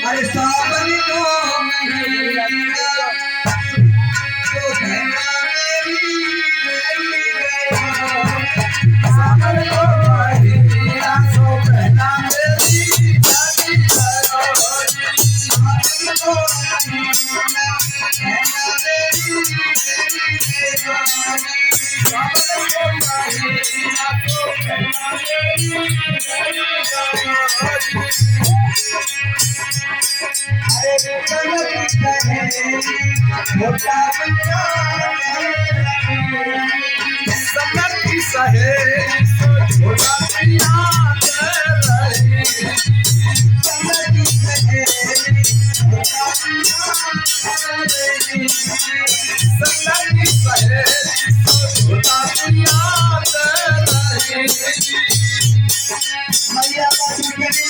अरे सावन को महीना तो कहना मेरी गया सावन को महीना तो कहना मेरी शादी करो सावन को महीना कहना मेरी गया सावन को महीना तो कहना मेरी सनकी सहेली छोटा पिया सनकी सहेली छोटा पिया मैया बाजी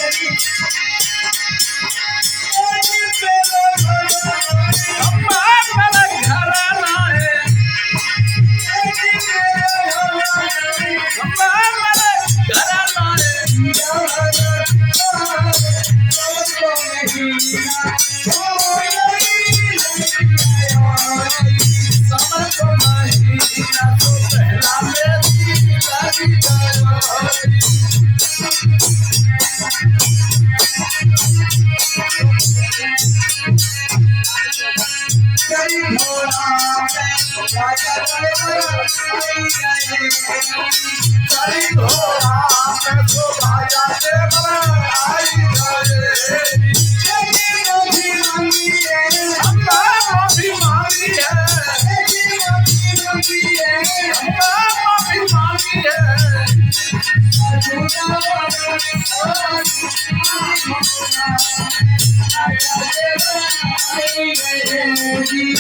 कहने लगी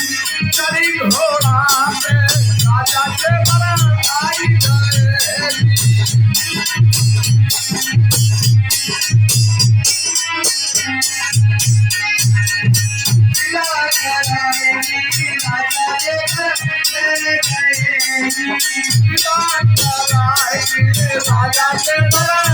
चली घोड़ा पे राजा के बड़ा आई राजा के बड़ा